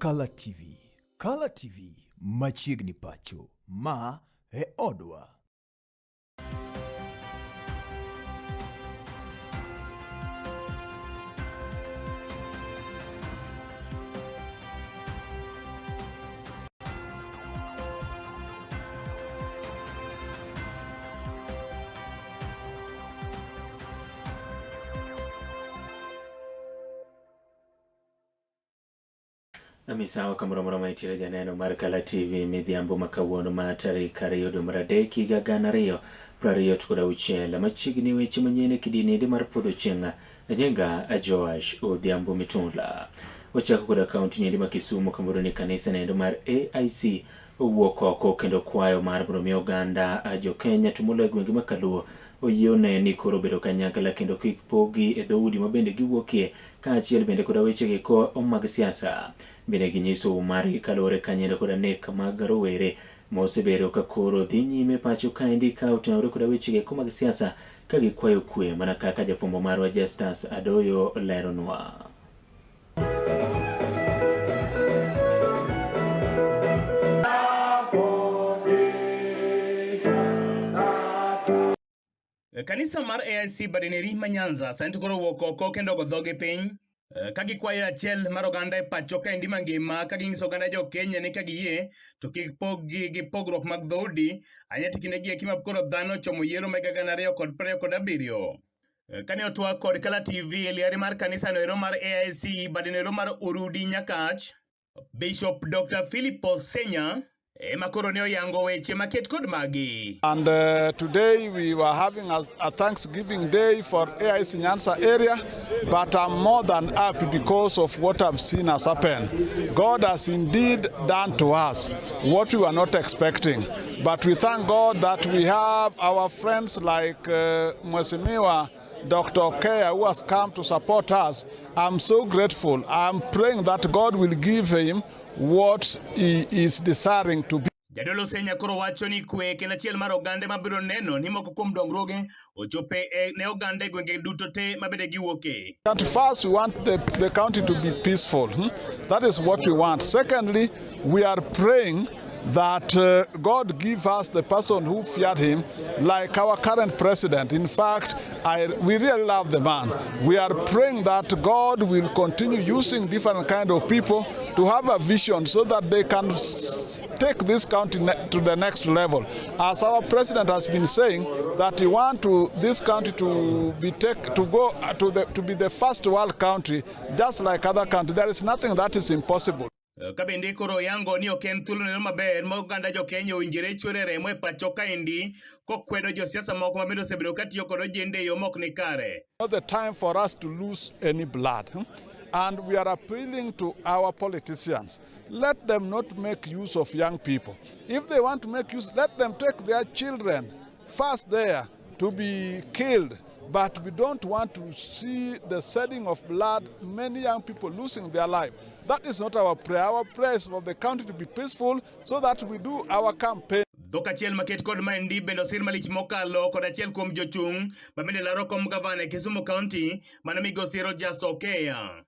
Color TV. Color TV machiegni pacho. Ma e odwa. Amisawa kamuromoro maitire janeno mar Color TV midhiambo makawuono ma tarik 2 dwe mar adek higa 2026 machiegni weche manyien kidinede mar podho Chieng ajenga Joash odhiambo mitula. Wachako kod akaunti nyindi ma Kisumu kamoro ni kanisa nendo mar AIC owuok oko kendo kwayo mar mondo mi oganda jo Kenya to moloyo gwenge makaluo oyiene ni koro bedo kanyakla kendo kik pogi e dhoudi ma bende giwuokie kaachiel bende kod weche gi ko mag siasa. Bende ginyiso mari kalore kanyendo kod nek mag rowere mosebedo ka koro dhi nyime pacho kaendi ka otenore kod weche gi ko mag siasa ka gikwayo kwe mana kaka jafwambo marwa Justus Adoyo leronwa. Kanisa mar AIC Badineri Manyanza sani koro wuok oko kendo go dhoge piny ka gikwayo achiel mar oganda e pacho kaendi mangima ka ginyiso oganda jo Kenya ni ka giyie to kik poggi gi pogruok mag dhoudi anyati kindegi eki ma koro dhano chomo yiero mag 2027. Kane otwak kod Color TV eliari mar kanisa noero mar AIC Badinero mar Urudi Nyakach, Bishop Dr. Philipos Senya makoro ne oyango weche maket kod magi. And today we were having a Thanksgiving day for AIC Nyanza area, but I'm more than happy because of what I've seen has happened. God has indeed done to us what we were not expecting. But we thank God that we have our friends like Mheshimiwa Dr. Okea, who has come to support us. I'm so grateful. I'm praying that God will give him what he is desiring to be. Jadolo Senya koro wacho ni kwe kendo achiel mar ogande mabiro neno ni moko kuom dongruoge ochope ne ogande gwenge duto te mabede giwuoke. At first, we want the country to be peaceful. That is what we want. Secondly, we are praying that God give us the person who feared him, like our current president. In fact, we really love the man. We are praying that God will continue using different kind of people to have a vision so that they can take this country to the next level. As our president has been saying, that he wants this country to be the first world country, just like other countries. There is nothing that is impossible. Kabende koro yango ni oken thuolo neno maber ma oganda jo Kenya owinjore chwere remo e pacho kaendi kokwedo jo siasa moko mabende osebedo katiyo kod ojende e yo mok ni kare. Not the time for us to lose any blood. And we are appealing to our politicians. Let them not make use of young people. If they want to make use, let them take their children first there to be killed. But we don't want to see the shedding of blood, many young people losing their life. That is not our prayer. Our prayer is for the country to be peaceful so that we do our campaign. Dhok achiel maket kod maendi bende osir malich mokalo kod achiel kuom jochung' mabende laro kom gavana e Kisumu County mana migosi Rogers Okea.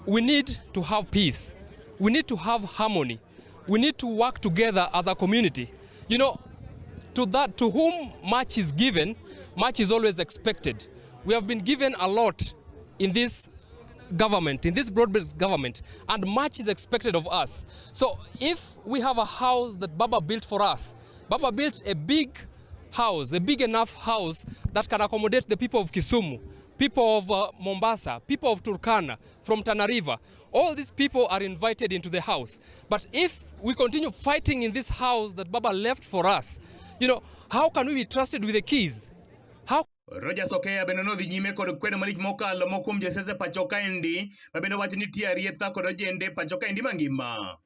We need to have peace. We need to have harmony. We need to work together as a community. You know, to whom much is given, much is always expected. We have been given a lot in this government, in this broad-based government, and much is expected of us. So if we have a house that Baba built for us, Baba built a big house, a big enough house that can accommodate the people of Kisumu, people of Mombasa, people of Turkana, from Tana River. All these people are invited into the house. But if we continue fighting in this house that Baba left for us, you know, how can we be trusted with the keys? How? Rogers Okea bende nodhi nyime kod kwedo malich mokalo mokuom josiasa pacho kaendi mabende wacho ni tie arietha kod ojende pacho kaendi mangima.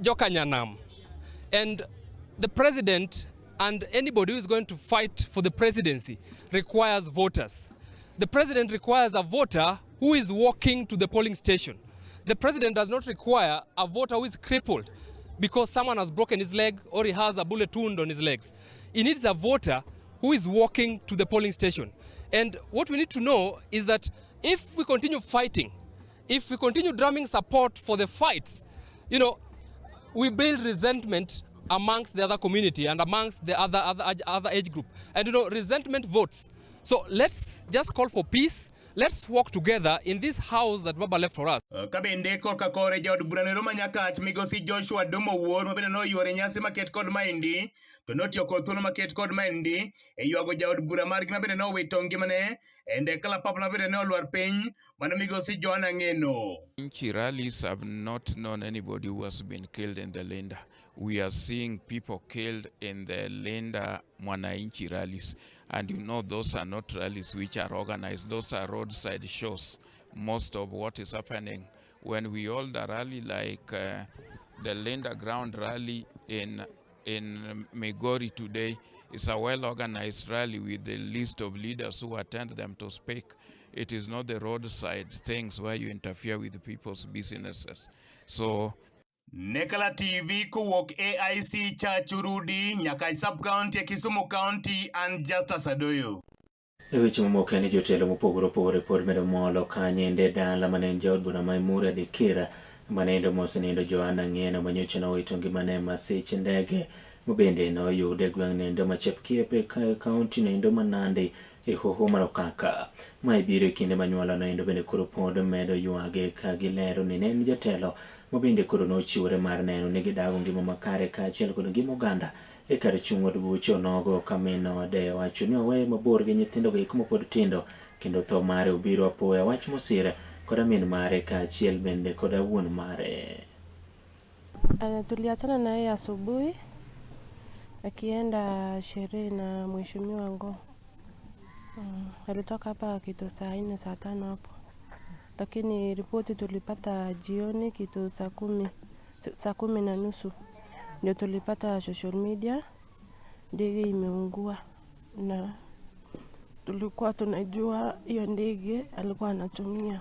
Jokanyanam. And the president and anybody who is going to fight for the presidency requires voters. The president requires a voter who is walking to the polling station. The president does not require a voter who is crippled because someone has broken his leg or he has a bullet wound on his legs. He needs a voter who is walking to the polling station. And what we need to know is that if we continue fighting, if we continue drumming support for the fights, you know, we build resentment amongst the other community and amongst the other age group. And you know, resentment votes. So let's just call for peace. Let's work together in this house that Baba left for us. Kabende korka kore jaod buranero manyakach migosi Joshua Domo Wuor mabende no yuore nyasi maket kod maendi to notio kod thuolo maket kod maendi e yuago jaod bura margi mabende no wito ngimane ende kalapapla mabende no olwar piny mano migosi Joanna Ngeno. Inchi rallies have not known anybody who has been killed in the Linda. We are seeing people killed in the Linda Mwananchi rallies. And you know, those are not rallies which are organized. Those are roadside shows. Most of what is happening when we hold a rally like the Linda Ground rally in Migori today is a well-organized rally with a list of leaders who attend them to speak. It is not the roadside things where you interfere with people's businesses. So Nekala TV kuwok AIC Chachurudi nyaka sub-county Kisumu County and Justice Adoyo. Weche mamoko ni jotelo mopogore opogore pod medo molo kanyende dala manen jaod bura Maimura de Kira manendo mosenindo Joanna Ngeno manyocha no wito ngimane masiche ndege mobende no yude gweng' nendo machepkiepe kaunti nendo manande hoho marokaka maibiro kinde manyuola nendo bende koro pod medo yuage ka gilero ni nen jotelo mobende koro nochiwore mar neno ni gidago ngima makare kaachiel kod ngima oganda e kar chung' od buche onogo kamino ode wacho ni owe mabor gi nyithindo go iko mapod tindo kendo tho mare obiro apoya wach mosire kod min mare kaachiel bende kod wuon mare. Tuliachana naye asubuhi akienda sherehe na mheshimiwa Ngo. Alitoka hapa kitu saa 4 saa 5 hapo, lakini ripoti tulipata jioni kitu saa 10:30 ndio tulipata social media ndege imeungua, na tulikuwa tunajua hiyo ndege alikuwa anatumia.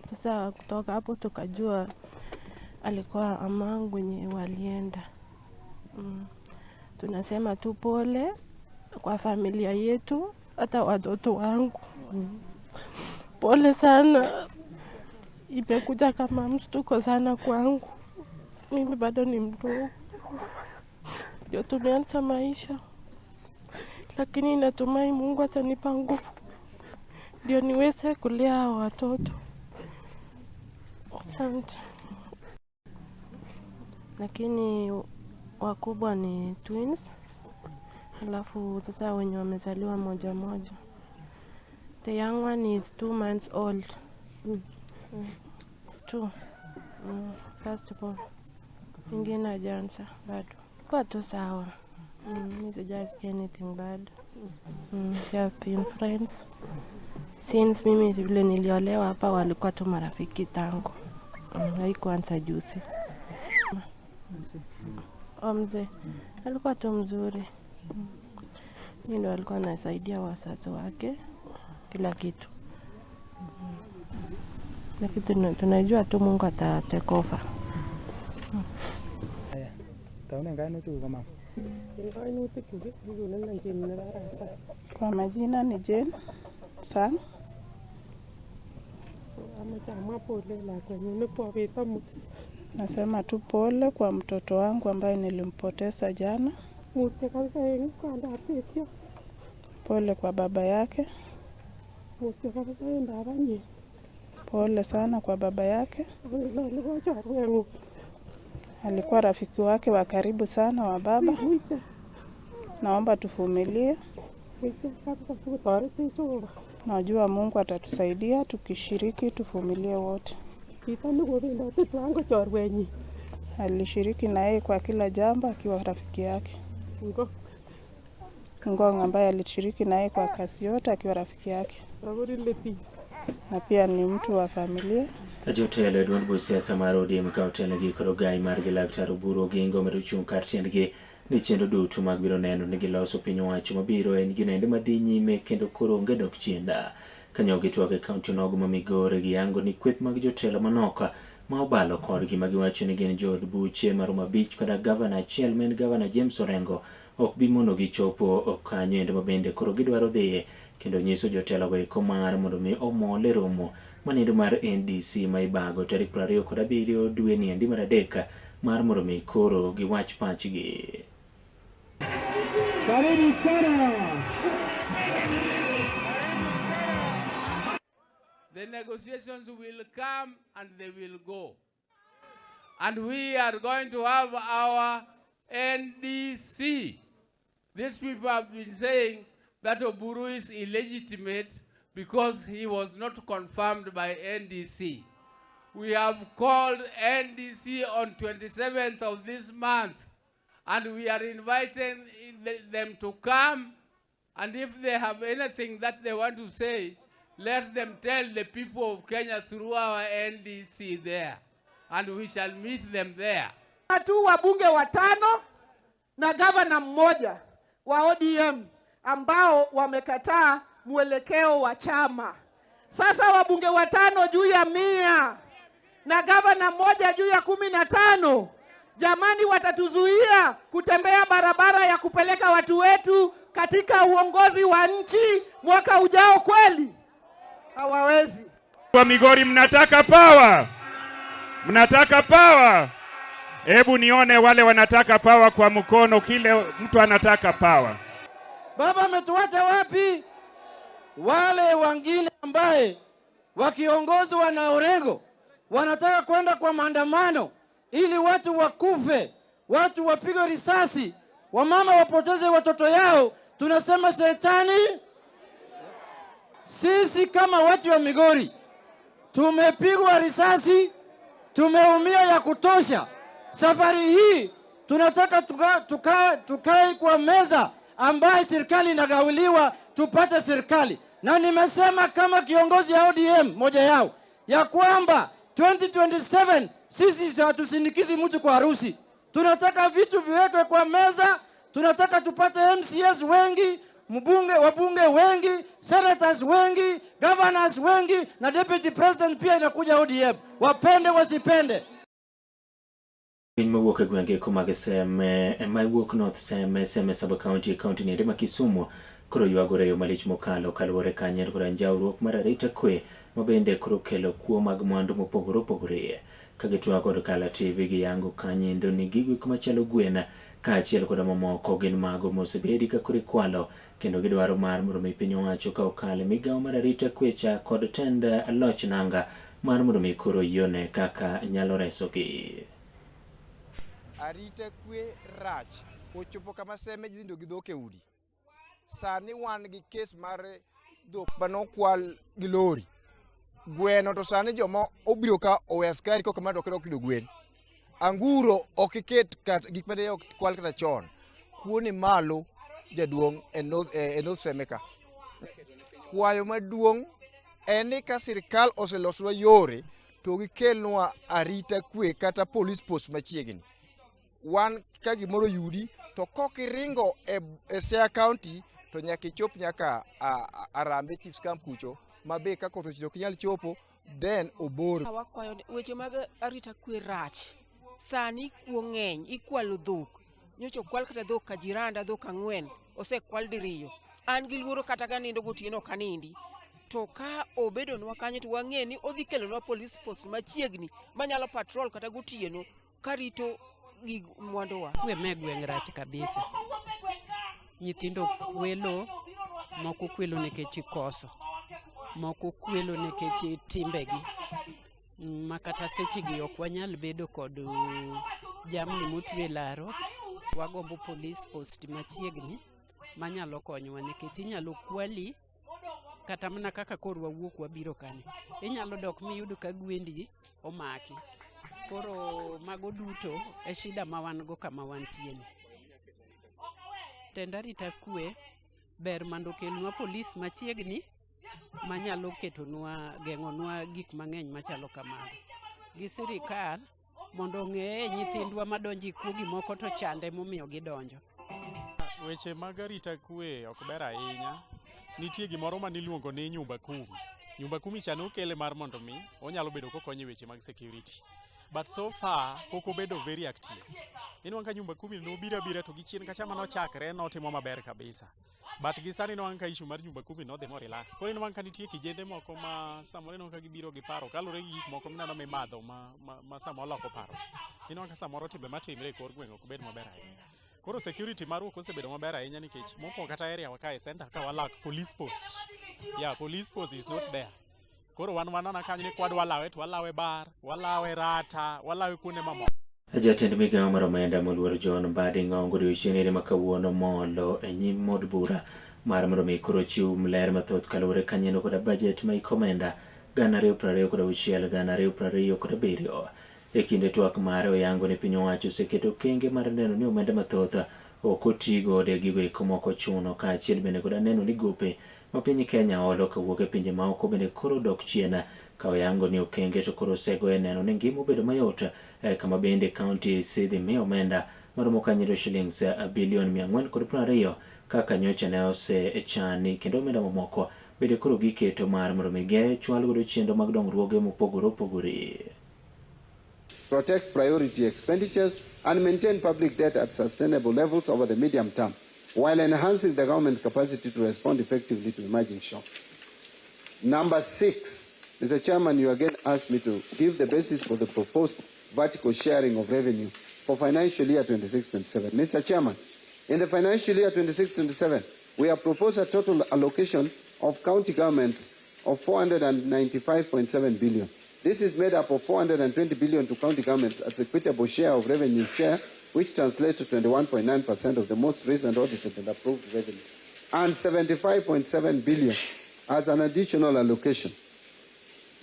Sasa kutoka hapo tukajua alikuwa amangu wenye walienda. Tunasema tu pole kwa familia yetu, hata watoto wangu. Pole sana, imekuja kama mshtuko sana kwangu. Mimi bado ni mdogo, ndio tumeanza maisha, lakini natumai Mungu atanipa nguvu ndio niweze kulea watoto. Asante. Lakini wakubwa ni twins, alafu sasa wenye wamezaliwa moja. The young one is 2 months old. 2. First born. Ingine hajaanza bado. Kwa tu sawa. Mimi just anything bad. We have been friends since mimi vile niliolewa hapa, walikuwa tu marafiki tangu. Haikuanza juzi. Mzee alikuwa tu mzuri. Ndio alikuwa anasaidia wazazi wake kila kitu. Lakini tunajua tu Mungu atatake over. Kwa majina ni Jane Sang. Nasema tu pole kwa mtoto wangu ambaye nilimpoteza jana. Pole kwa baba yake. Pole sana kwa baba yake. Alikuwa rafiki wake wa karibu sana wa baba. Naomba tuvumilie. Najua Mungu atatusaidia tukishiriki, tuvumilie wote. Alishiriki na yeye kwa kila jambo akiwa rafiki yake. Ngong ambaye alishiriki na yeye kwa kazi yote akiwa rafiki yake. Na pia ni mtu wa familia. Jotelo duond buche siasa mar ODM ka otelo gi kod ogai margi Laktar Oburu Oginga medo chung' kar tiendgi ni chenro duto mag biro neno ni giloso piny owacho mabiro en gino ende madhi nyime kendo koro onge dok chien. Kanyo gitwak e kaunti onogo ma Migori giyango ni kweth mag jotelo manok ma obalo kodgi ma giwacho ni gin jood buche maromo 5 kod gavana achiel ma en gavana James Orengo ok bi mono gichopo kanyo endo mabende koro gidwaro dhiye kendo nyiso jotelo go eko mar mondo mi omole romo manendo mar NDC ma ibago tarik 27 dwe ni endi mar adek mar mondo mi koro giwach pachgi. The negotiations will come and they will go. And we are going to have our NDC. These people have been saying that Oburu is illegitimate because he was not confirmed by NDC. We have called NDC on 27th of this month, and we are inviting them to come, and if they have anything that they want to say, let them tell the people of Kenya through our NDC there, and we shall meet them there. Tu wabunge 5 na gavana mmoja wa ODM ambao wamekataa mwelekeo wa chama. Sasa wabunge 5 juu ya 100 na gavana mmoja juu ya 15. Jamani, watatuzuia kutembea barabara ya kupeleka watu wetu katika uongozi wa nchi mwaka ujao kweli? Hawawezi. Wa Migori, mnataka power? Mnataka power? Hebu nione wale wanataka power kwa mkono, kile mtu anataka power. Baba ametuacha wapi? Wale wengine ambaye wakiongozwa na Orengo wanataka kwenda kwa maandamano ili watu wakufe, watu wapigwe risasi, wamama wapoteze watoto yao. Tunasema shetani. Sisi kama watu wa Migori tumepigwa risasi, tumeumia ya kutosha. Safari hii tunataka tukae kwa meza ambaye serikali inagawiliwa, tupate serikali. Na nimesema kama kiongozi ya ODM moja yao ya kwamba 2027 sisi hatusindikizi mtu kwa harusi. Tunataka vitu viwekwe kwa meza, tunataka tupate MCS wengi, wabunge wengi, senators wengi, governors wengi, na deputy president pia inakuja ODM. Wapende wasipende. Piny mawuok e gwenge kumage Seme, mawuok North Seme sub county ni ma Kisumu koro ywagore yo malich mokalo kaluwore kanyo kod njawruok mar arita kwe mabende koro kelo kuo mag mwandu mopogore opogore. Kagitwa kod Kala TV gi yango kanyendo ni gigo kumachalo gwena kaachiel kod mamoko gin mago mosebedi ka kore kwalo kendo gidwaro mar mondo mi piny owacho ka okale migawo mar arita kwecha kod tend loch nanga mar mondo mi koro yone kaka nyalo resogi. Arita kwe rach ochopo kama Seme jindo gi dhok e udi. Sani wan gi kes mar dhok manokwal gi lori. Gweno to sani joma obiro ka owe askari koka ma dokero kido gwen. Anguro okiket kat gik mane okwal kata chon. Kuoni malo jaduong e North Seme ka. Kwayo maduong en ni ka sirkal oseloswa yore to gikelnwa arita kwe kata police post machiegni. Wan ka gimoro yudi to kokiringo e Siaya County to nyaka ichop nyaka Arambe Chiefs Camp kucho mabe ka koth ochiro kinyal chopo then Oboro. Wakwayo weche mag arita kwe rach. Sani kuo ng'eny, ikwalo dhok. Nyocho kwal kata dhok ka jiranda, dhok 4 osekwal diriyo. An gi luoro kata ka nindo gotieno kanindi. To ka obedonwa kanyo to wang'e ni odhi kelonwa police post machiegni manyalo patrol kata gotieno karito gi mwandowa. Kwe me gweng' rach kabisa. Nyithindo kwelo, moko kwelo nikech koso, moko kwelo nikech timbegi. Makata sechegi ok wanyal bedo kod jamni motwe laro. Wagombo police post machiegni manyalo konyowa nikech inyalo kwali kata mana kaka kor wawuok wabiro kani. Inyalo dok miyudo ka gwendi omaki. Koro mago duto e shida ma wan go kama wantie. Tend arita kwe ber mondo kelnwa polis machiegni manyalo ketonwa geng'onwa gik mang'eny machalo kamago. Gi sirikal mondo ong'e nyithindwa madonjo kuogi moko to chande momiyo gidonjo. Weche mag arita kwe ok ber ahinya. Nitie gimoro maniluongo ni nyumba kumi. Nyumba kumi cha nokele mar mondo mi onyalo bedo kokonyo weche mag security. but so far pok obedo very active. Inwang' ka nyumba kumi nobiro abira to gi chien kacha manochakre notimo maber kabisa. But gi sani inwang' ka issue mar nyumba kumi nodhi mo relax. Koro inwang' ka nitie kijende moko ma samoro inwang' ka gibiro gi paro kalure gi gik moko mineno mimadho ma samoro loko paro. Inwang' ka samoro timbe matimre e kor gweng' ok bed maber ahinya. Koro security marwa osebedo maber ahinya nikech mokwongo kata area wa kae center ka walak police post. Yeah, police post is not there. Koro wan wanana kanyo ni kwadwa lawe to walawe bar, walawe rata, walawe kuonde mamoko. Jatend migawo mar omenda moluor John Mbadi Ng'ongo odiochieng'ne ma kawuono molo e nyim od bura mar mondo mi koro chiw ler mathoth kaluwore kanyeno koda bajet ma omenda 2026 2027 e kinde twak mare oyango ni piny owacho oseketo okenge mar neno ni omenda mathoth ok otigo e gigo eko moko chuno kaachiel bende koda neno ni gope ma piny Kenya olo kawuok e pinje maoko bende koro dok chien ka oyango ni okenge to koro osego e neno ni ngima obedo mayot kama bende kaunti sidhi mi omenda maromo kanyo shillings bilion 420 kaka nyocha ne osechani kendo omenda mamoko bende koro giketo mar mondo mi chwal godo chenro mag dongruoge mopogore opogore. Protect priority expenditures and maintain public debt at sustainable levels over the medium term, while enhancing the government's capacity to respond effectively to emerging shocks. Number 6, Mr. Chairman, you again asked me to give the basis for the proposed vertical sharing of revenue for financial year 26-27. Mr. Chairman, in the financial year 26-27, we have proposed a total allocation of county governments of 495.7 billion. This is made up of 420 billion to county governments as equitable share of revenue share, which translates to 21.9% of the most recent audited and approved revenue, and 75.7 billion as an additional allocation,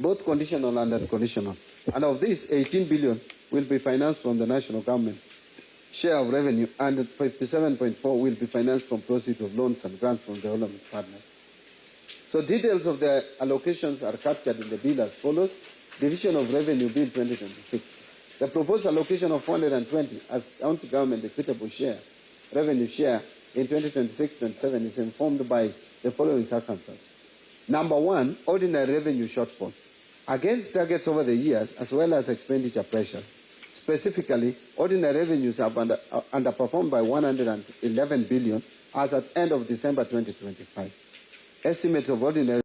both conditional and unconditional. And of this, 18 billion will be financed from the national government share of revenue, and 57.4 will be financed from proceeds of loans and grants from development partners. So details of the allocations are captured in the bill as follows. Division of Revenue Bill 2026. The proposed allocation of 420 as county government equitable share, revenue share in 2026-27 is informed by the following circumstances. Number 1, ordinary revenue shortfall. Against targets over the years as well as expenditure pressures. Specifically, ordinary revenues have underperformed by 111 billion as at end of December 2025. Estimates of ordinary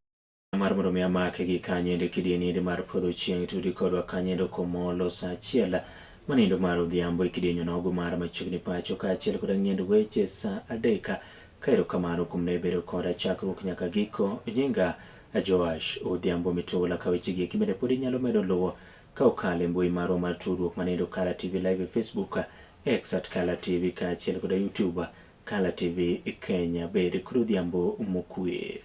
mar mondo mi amake gi kanyendo kidieninde mar podho chieng' tudi kodwa kanyendo komolo sa achiel manindo mar odhiambo e kidienyo nogo mar machiegni pacho kaachiel kod ng'end weche sa 3 kaero kamano kuom ne bedo koda chakruok nyaka giko nyinga Joash Odhiambo Mitula ka weche gi kibende pod inyalo medo luwo ka okale mbui marwa mar tudruok manindo Kala TV Live e Facebook, X @Kala TV kaachiel kod YouTube Kala TV Kenya. Bed kod odhiambo mokue.